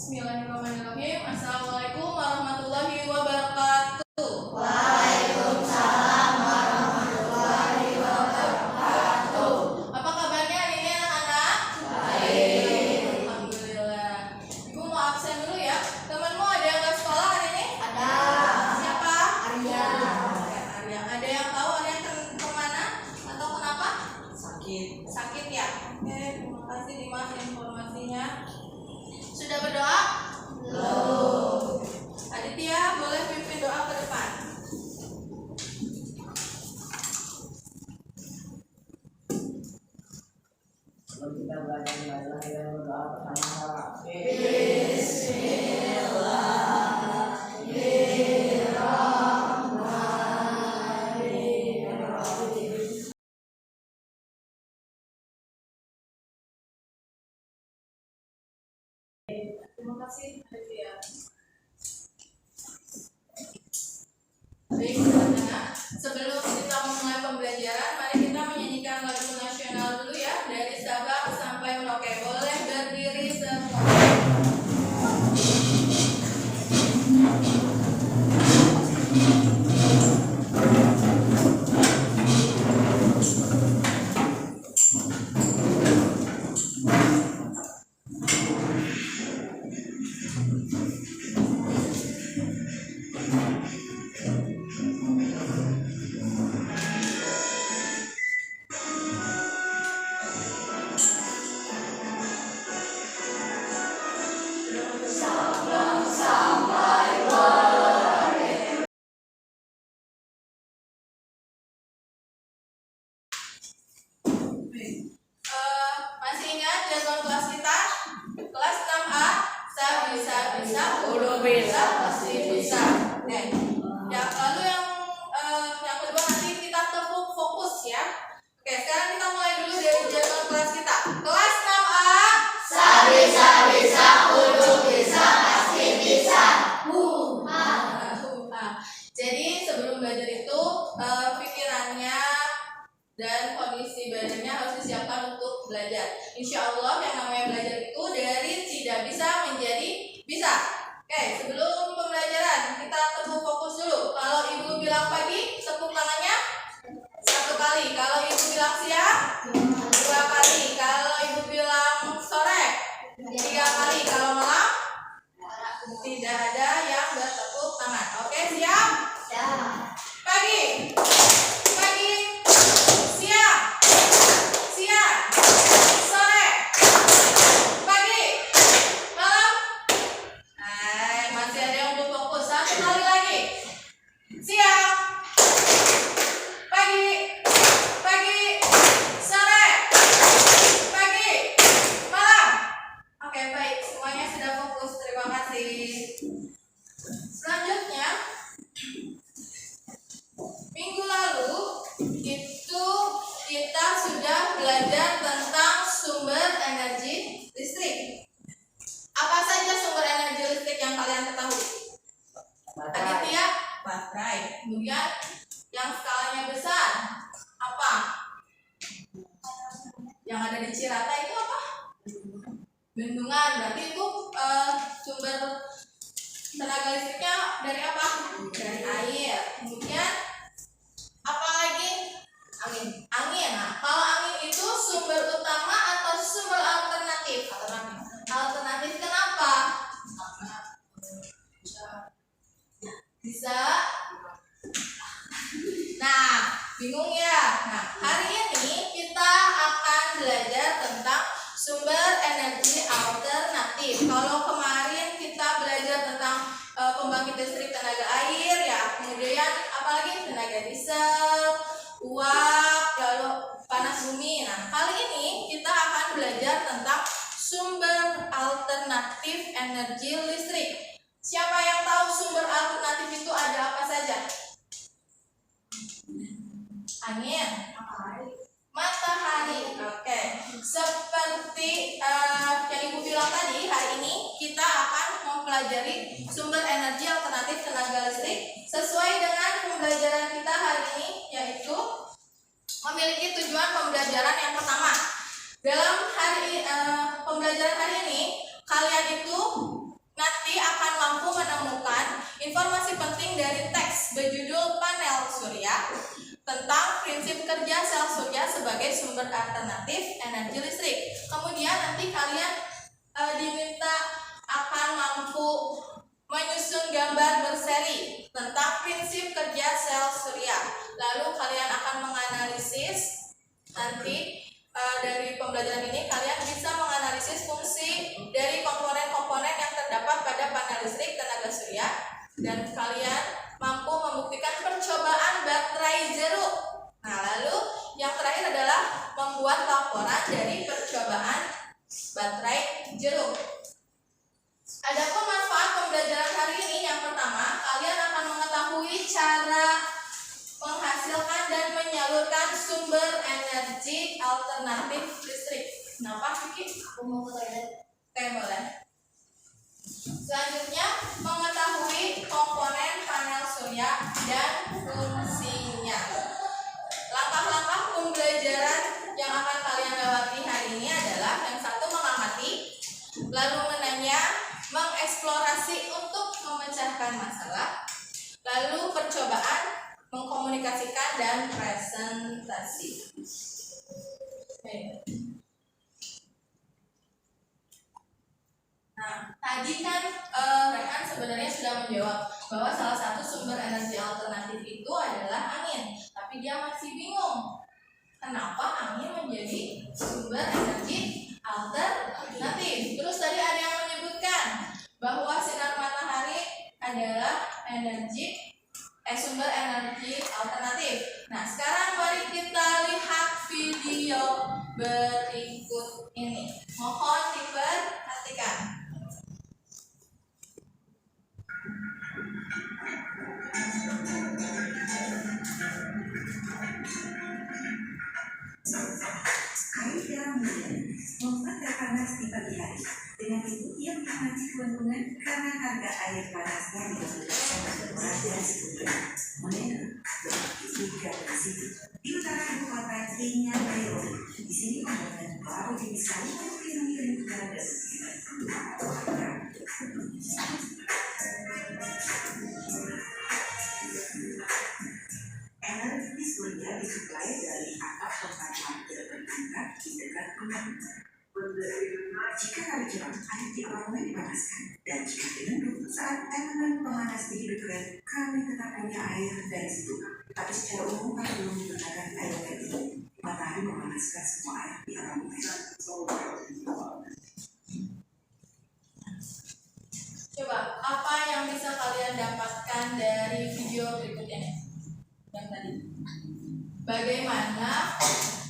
Bismillahirrahmanirrahim. Assalamualaikum warahmatullahi wabarakatuh. Waalaikumsalam warahmatullahi wabarakatuh. Apa kabarnya hari ini anak-anak? Baik. Alhamdulillah. Ibu mau absen dulu ya. Temanmu ada yang ke sekolah hari ini? Ada. Siapa? Arya. Arya. Ada yang tahu Arya kemana atau kenapa? Sakit ya? Oke, terima kasih Dimas informasinya. Sudah berdoa? Belum. Aditya, boleh pimpin doa ke depan. Sebelum kita belajar dan berdoa bersama-sama. Terima kasih Aditya. Baik, anak-anak. Sebelum kita memulai pembelajaran, mari kita menyanyikan lagu nasional dulu ya, dari Sabang sampai Merauke. Boleh berdiri semua. Masih ingat jadwal kelas kita? Kelas 6A, bisa, udah bisa, pasti bisa. Oke. Ya, lalu yang kedua nanti kita tepuk fokus ya. Oke, sekarang kita mulai dulu dari jadwal kelas kita. Kelas 6A, Bisa, udah bisa, pasti bisa. Jadi sebelum belajar itu pikirannya dan kondisi badannya harus disiapkan untuk belajar. Insya Allah yang namanya belajar itu dari tidak bisa menjadi bisa. Oke, sebelum pembelajaran kita tepuk fokus dulu. Kalau ibu bilang pagi, tepuk tangannya 1 kali. Kalau ibu bilang siang, 2 kali. Kalau ibu bilang sore, 3 kali. Kalau malam, tidak ada yang bertepuk tangan. Oke, siap? Pagi, siang, sore, pagi, malam. Masih ada yang belum fokus. 1 kali lagi. Siang, pagi, sore, pagi, malam. Oke, baik. Semuanya sudah fokus. Terima kasih. Selanjutnya, minggu lalu itu kita sudah belajar tentang sumber energi listrik. Apa saja sumber energi listrik yang kalian ketahui? Aditya, baterai. Kemudian yang skalanya besar apa? Yang ada di Cirata itu apa? Bendungan. Berarti itu sumber tenaga listriknya dari apa? Dari air. Kemudian apa lagi? Angin. Nah, kalau angin itu sumber utama atau sumber alternatif? Alternatif kenapa? Bisa. Nah, bingung ya? Nah, hari ini kita akan belajar tentang sumber energi alternatif. Kalau kemarin kita belajar tentang pembangkit listrik tenaga air ya, kemudian apalagi tenaga diesel, uap, lalu panas bumi. Nah, kali ini kita akan belajar tentang sumber alternatif energi listrik. Siapa yang tahu sumber alternatif itu ada apa saja? Angin, matahari. Oke. Seperti yang Ibu bilang tadi, hari ini kita akan mempelajari sumber energi alternatif tenaga listrik sesuai dengan pembelajaran kita hari ini, yaitu memiliki tujuan pembelajaran yang pertama. Dalam pembelajaran hari ini, kalian itu alternatif energi listrik. Kemudian nanti kalian diminta akan mampu menyusun gambar berseri tentang prinsip kerja sel surya. Lalu kalian akan menganalisis nanti dari pembelajaran ini kalian bisa menganalisis fungsi dari komponen-komponen yang terdapat pada panel listrik tenaga surya, dan kalian mampu membuktikan percobaan baterai jeruk. Nah, lalu yang terakhir adalah membuat laporan dari percobaan baterai jeruk. Adapun manfaat pembelajaran hari ini, yang pertama, kalian akan mengetahui cara menghasilkan dan menyalurkan sumber energi alternatif listrik. Kenapa, Vicky? Aku mau ke toilet. Oke, boleh. Selanjutnya, mengetahui komponen panel surya dan fungsinya. Langkah-langkah pembelajaran yang akan kalian lewati hari ini adalah yang satu, mengamati, lalu menanya, mengeksplorasi untuk memecahkan masalah, lalu percobaan, mengkomunikasikan, dan presentasi. Nah, tadi kan Rehan sebenarnya sudah menjawab bahwa salah satu sumber energi alternatif itu adalah angin, tapi dia masih bingung kenapa angin menjadi sumber energi alternatif. Terus tadi ada yang menyebutkan bahwa sinar matahari adalah sumber energi alternatif. Nah, sekarang mari kita lihat video berikut ini. Mohon diperhatikan. Air dalam minum membuat panas di pagi hari. Dengan itu, ia menikmati keuntungan karena harga air panasnya sangat murah dan segar. Monena, juga di sini. Di utara ibu kota Kenya, Nairobi. Di sini pembangunan baru jenis kali untuk piring-piring udara dan energi surya disuplai dari atap tempat air berangkat di dekat rumah. Jika hari cerah, air di apartemen dipanaskan, dan jika direndam saat elemen pemanas dihidupkan, kami tetap punya air dari situ. Tapi secara umum kami belum menggunakan air dari itu. Matahari memanaskan semua air di apartemen. Coba, apa yang bisa kalian dapatkan dari video berikutnya? Yang tadi, bagaimana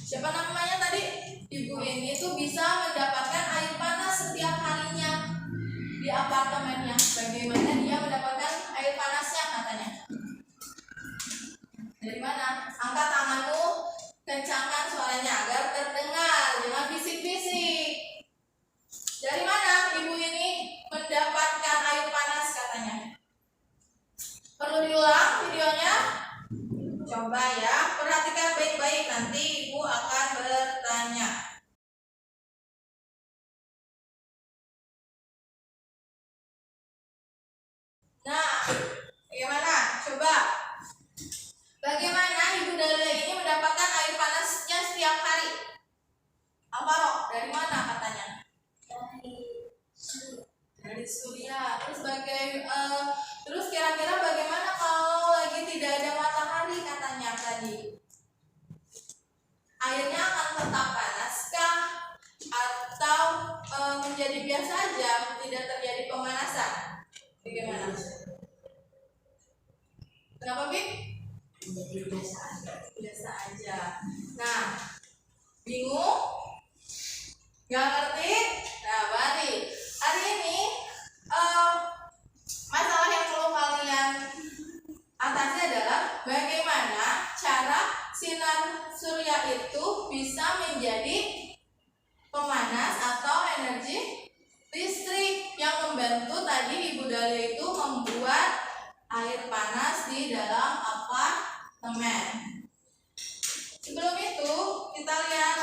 siapa namanya tadi, ibu ini tuh bisa mendapatkan air panas setiap harinya di apartemennya. Bagaimana dia mendapatkan air panasnya katanya? Dari mana? Angkat tanganmu, kencangkan suaranya agar terdengar, jangan bisik-bisik. Dari mana ibu ini mendapatkan air panas katanya? Perlu diulang videonya? Coba ya, perhatikan baik-baik, nanti ibu akan bertanya. Nah, bagaimana? Coba. Bagaimana ibu Dahlia ini mendapatkan air panasnya setiap hari? Alvaro, dari mana katanya? Dari surya. Terus kira-kira bagaimana kalau lagi tidak ada matahari katanya tadi? Airnya akan tetap panaskah atau menjadi biasa aja, tidak terjadi pemanasan? Bagaimana? Kenapa, Bib? Menjadi biasa aja. Biasa aja. Nah, bingung? Gak ngerti? Nah, mari. Hari ini masalah yang perlu kalian atasi adalah bagaimana cara sinar surya itu bisa menjadi pemanas atau energi listrik yang membantu tadi Ibu Dahlia itu membuat air panas di dalam apartemen. Sebelum itu kita lihat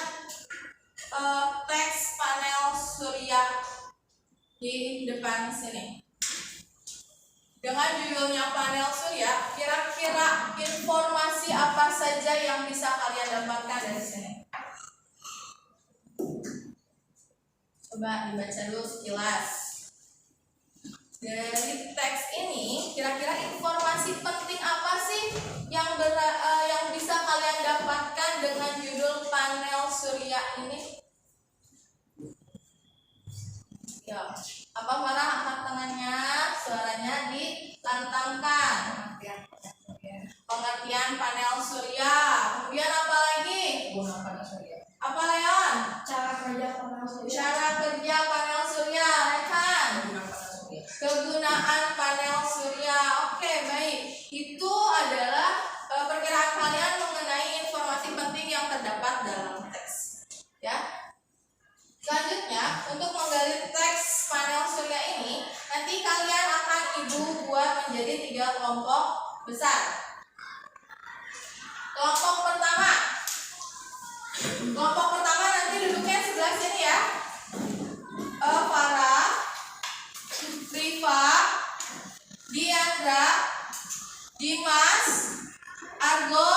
teks panel surya di depan sini. Dengan judulnya panel surya, kira-kira informasi apa saja yang bisa kalian dapatkan dari sini? Coba dibaca dulu sekilas. Dari teks ini, kira-kira informasi penting apa sih yang bisa kalian dapatkan dengan judul panel surya ini? Ya, apa Farah? Angkat tangannya, suaranya dilantangkan. Pengertian panel surya. Kemudian apa lagi? Guna panel surya. Apa Leon? Cara kerja panel surya. Cara kerja panel surya, Rekan. Guna panel surya. Kegunaan panel surya. Oke, baik. Itu adalah perkiraan kalian mengenai informasi penting yang terdapat dalam teks. Ya. Selanjutnya, untuk menggali teks panel surya ini, nanti kalian akan ibu buat menjadi 3 kelompok besar. Kelompok pertama nanti duduknya sebelah sini ya. Farah, Rifa, Diandra, Dimas, Argo,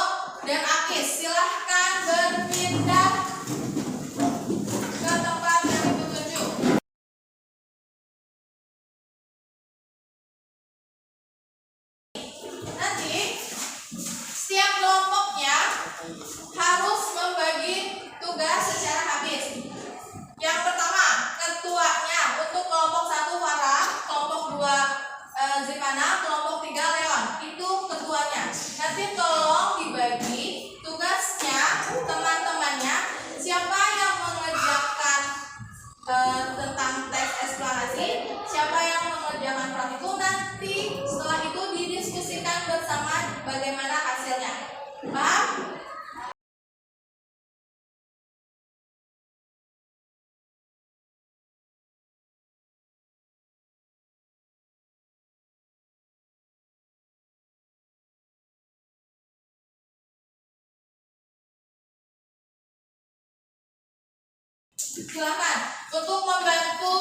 dan Akis. Silahkan berpindah ke tempat yang ibu tunjuk. Nanti setiap kelompoknya harus membagi tugas secara habis. Yang pertama, ketuanya untuk kelompok 1 Farah, kelompok 2 Zimana, kelompok 3 Leon. Itu ketuanya. Nanti tolong dibagi tugasnya teman-temannya. Siapa yang mengerjakan tentang teks eksplanasi, siapa yang mengerjakan praktikum, nanti setelah itu didiskusikan bersama bagaimana hasilnya. Paham? Silakan untuk membantu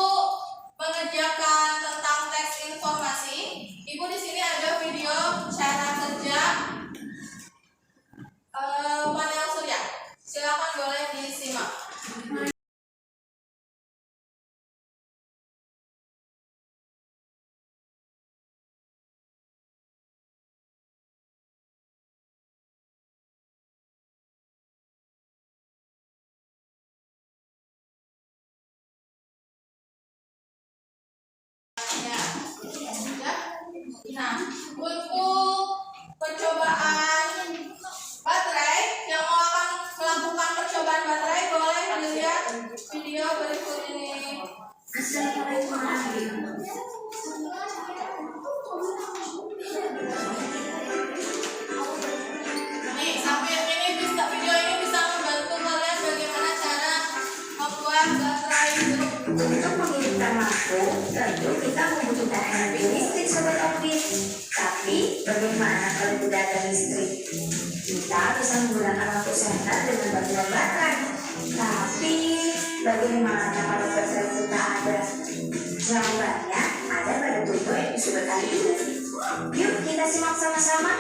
mengerjakan tentang teks informasi. Ibu di sini ada video cara kerja panel surya. Silakan boleh disimak. Nah, untuk percobaan baterai, yang akan melakukan percobaan baterai boleh dilihat video berikut ini. Assalamualaikum warahmatullahi Nih, sampai ini video ini bisa membantu kalian bagaimana cara membuat baterai grup. Untuk mengirimkan lampu, tentu kita membutuhkan energi listrik sobat Orbit. Tapi bagaimana kalau tidak ada listrik? Kita bisa menggunakan lampu senter dengan bantuan baterai. Tapi bagaimana kalau baterai kita ada? Jawabannya ada pada tutorial episode kali ini. Yuk kita simak sama-sama.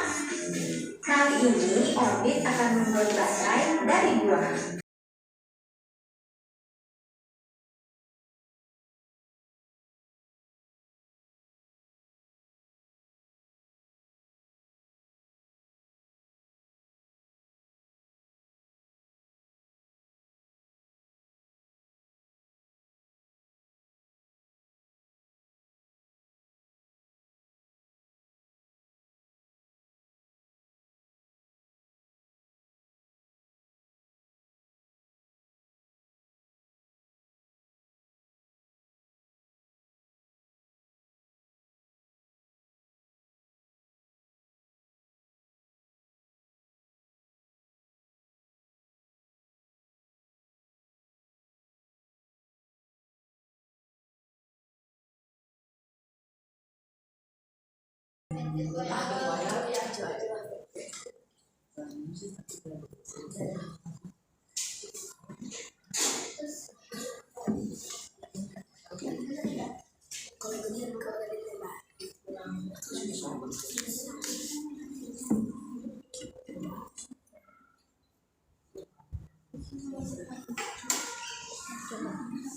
Kali ini Orbit akan membuat baterai dari buah.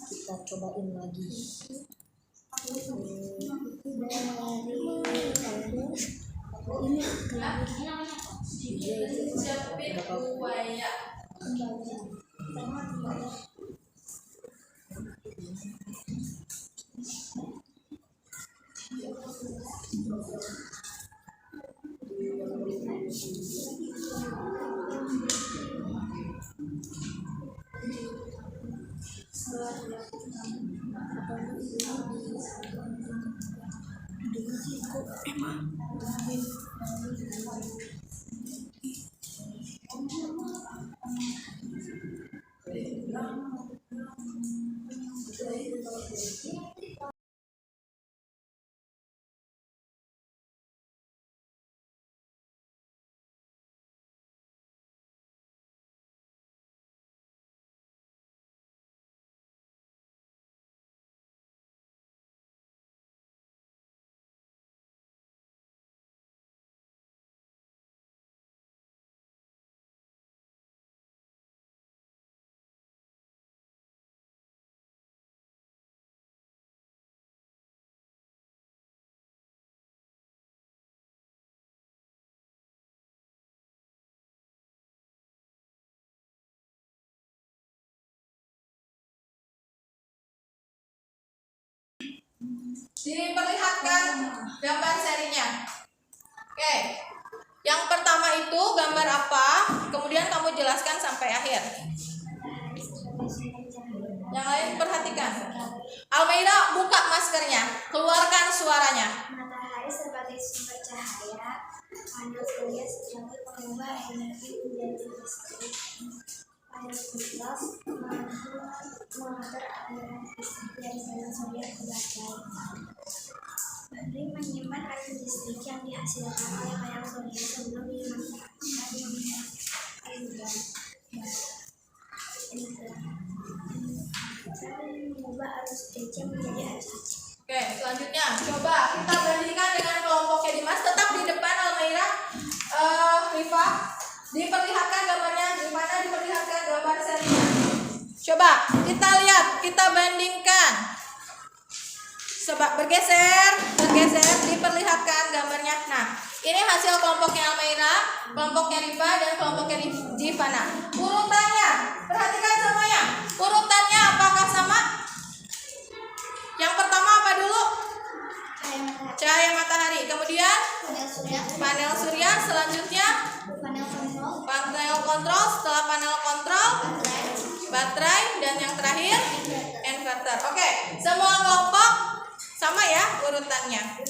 Kita cobain lagi. Ini Jepit buaya. Diperlihatkan gambar serinya. Oke. Yang pertama itu gambar apa? Kemudian kamu jelaskan sampai akhir. Yang lain perhatikan. Almeida, buka maskernya. Keluarkan suaranya. Matahari sebagai sumber cahaya, panel surya sebagai pengubah energi menjadi listrik. Panel surya mengatur aliran listrik dari panel surya ke baterai. Baterai menyimpan arus listrik yang dihasilkan oleh panel surya sebelum dimanfaatkan mengubah arus DC menjadi arus AC. Oke, selanjutnya coba kita bandingkan dengan kelompoknya Dimas. Tetap di depan Almeida, Rifa. Diperlihatkan gambarnya, di mana diperlihatkan gambar serinya. Coba kita lihat, kita bandingkan. Coba bergeser, diperlihatkan gambarnya. Nah, ini hasil kelompoknya Almeida, kelompoknya Rifa, dan kelompoknya Jivana. Urutannya, perhatikan semuanya. Urutannya apakah sama? Yang pertama apa dulu? Cahaya matahari. Kemudian panel surya. Selanjutnya panel kontrol. Setelah panel kontrol, baterai, dan yang terakhir inverter. Oke, semua kelompok sama ya urutannya.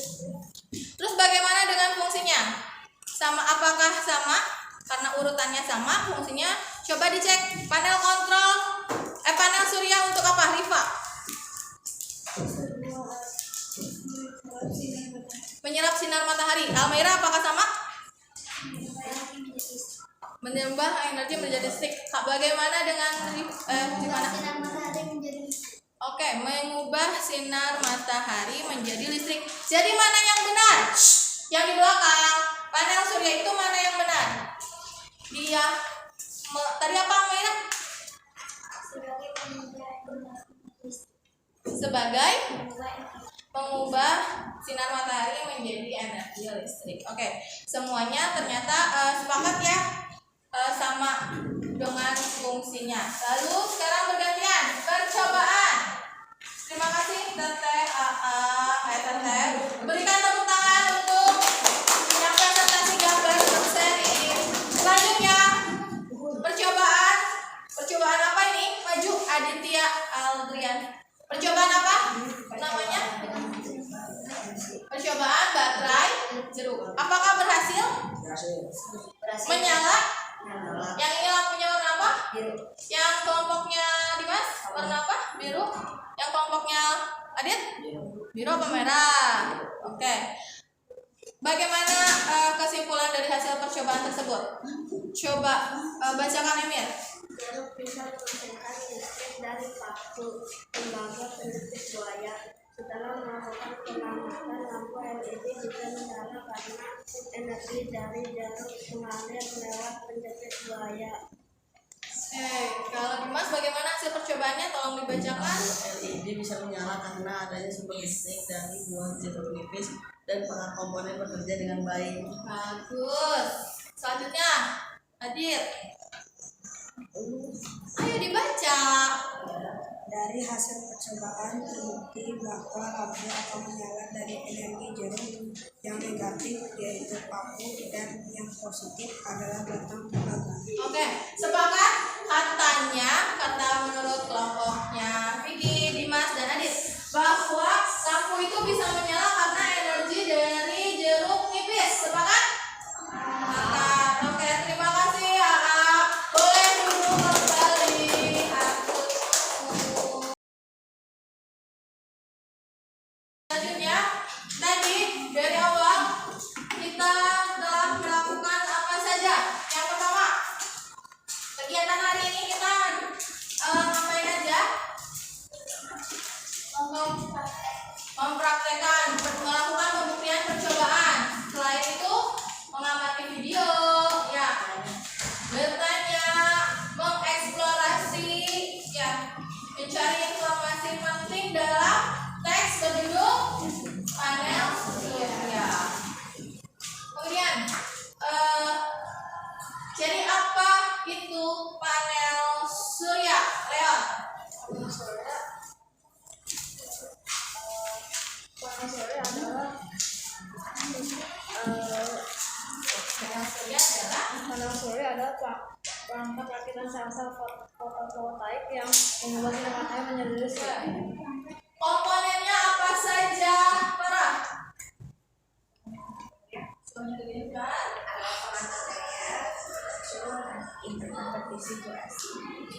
Terus bagaimana dengan fungsinya? Sama, apakah sama? Karena urutannya sama, fungsinya coba dicek. Panel kontrol, panel surya untuk apa, Rifa? Menyerap sinar matahari. Almeida, apakah sama? Menambah energi menjadi listrik. Bagaimana dengan gimana? Sinar matahari menjadi Oke, mengubah sinar matahari menjadi listrik. Jadi mana yang benar? Yang di belakang. Panel surya itu mana yang benar? Dia tadi apa, Almeida? Sebagai mengubah sinar matahari menjadi energi listrik. Oke, semuanya ternyata sepakat ya, sama dengan fungsinya. Lalu sekarang bergantian percobaan. Terima kasih Teteh Teteh. Berikan tepuk tangan untuk yang presentasi gambar berseri. Selanjutnya percobaan. Percobaan apa ini? Maju Aditya Aldrian. Percobaan apa namanya? Percobaan baterai jeruk. Apakah berhasil? Menyala? Yang ini lampunya warna apa? Biru. Yang kelompoknya Dimas warna apa? Biru. Yang kelompoknya Adit? Biru apa merah? Oke. Bagaimana kesimpulan dari hasil percobaan tersebut? Coba bacakan, Emir. Jeruk bisa menghasilkan listrik dari paku lembaga pendetik buaya. Setelah melakukan pengamatan, lampu LED bisa menyala karena energi dari jeruk mengalir lewat pendetik buaya. Kalau Dimas bagaimana hasil percobaannya? Tolong dibacakan. LED bisa menyala karena adanya sumber listrik dari buah jeruk nipis dan para komponen bekerja dengan baik. Bagus. Selanjutnya, Adit. Ayo dibaca. Dari hasil percobaan terbukti bahwa lampu akan menyala dari energi jeruk. Yang negatif yaitu paku dan yang positif adalah batang tembaga. Oke, sepakat kata menurut kelompoknya Vicky, Dimas, dan Adit bahwa lampu itu bisa menyala karena energi dari jeruk nipis. Sepakat? Sepakat. Oke, terima kasih ya. Boleh duduk kembali. Selanjutnya, tadi dari awal kita telah melakukan apa saja? Yang pertama, kegiatan hari ini kita ngapain aja? Mempraktekkan, melakukan pembuktian percobaan. Selain itu, mengamati video, ya, bertanya, mengeksplorasi, ya, mencari informasi penting dalam teks berjudul panel surya. Kemudian, jadi apa itu panel surya, Leon? Panel surya adalah perangkat rakitan sel-sel fotovoltaik yang mengubah sinar matahari menjadi listrik. Komponennya apa saja, Farah?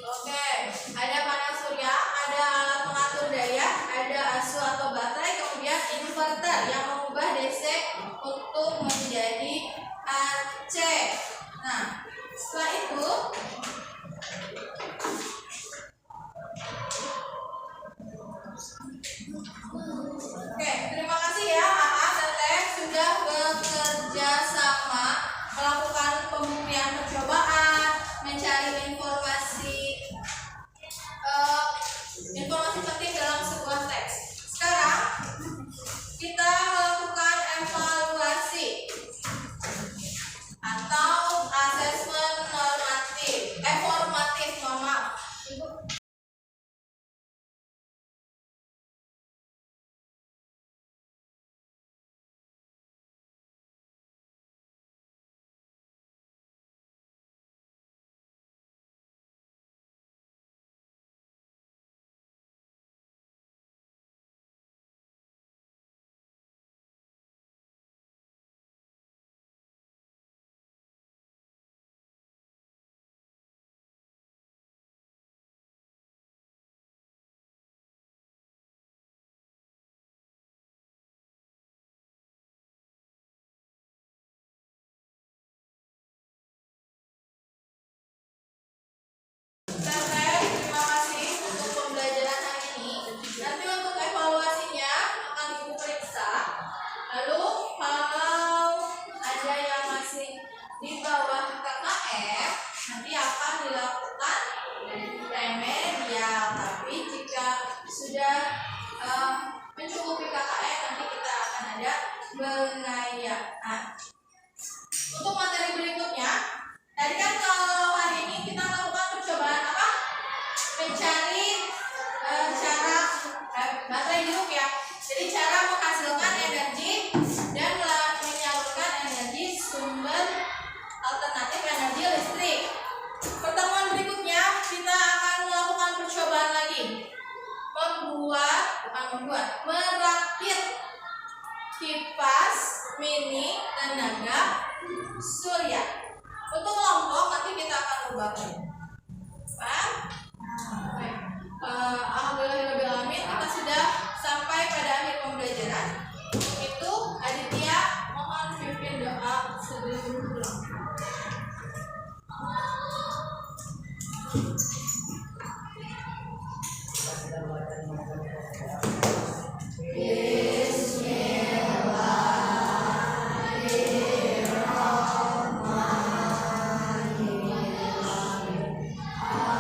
Oke, ada panel surya, ada alat pengatur daya, ada asu atau baterai, kemudian inverter yang mengubah DC untuk menjadi AC. Nah, setelah itu oke, terima kasih ya AA dan Teh sudah bekerja sama melakukan pembuktian percobaan, mencari informasi penting dalam sebuah teks. Sekarang kita melakukan evaluasi atau asesmen formatif, mohon maaf. Terima kasih untuk pembelajaran hari ini. Nanti untuk evaluasinya akan Ibu periksa. Lalu kalau ada yang masih di bawah KKM, nanti akan dilakukan remedial. Tapi jika sudah mencukupi KKM, nanti kita akan ada pengayaan. Untuk materi berikutnya, tadi kan kalau hari ini kita melakukan percobaan apa? Mencari cara baterai jeruk ya. Jadi cara menghasilkan energi dan menyalurkan energi sumber alternatif energi listrik. Pertemuan berikutnya kita akan melakukan percobaan lagi. Merakit kipas mini tenaga surya. Untuk kelompok nanti kita akan ubahkan. Paham? Alhamdulillahirobbilalamin, kita sudah sampai pada akhir pembelajaran. Itu Aditya, mohon pimpin doa sebelum pulang. Bismillahirrahmanirrahim.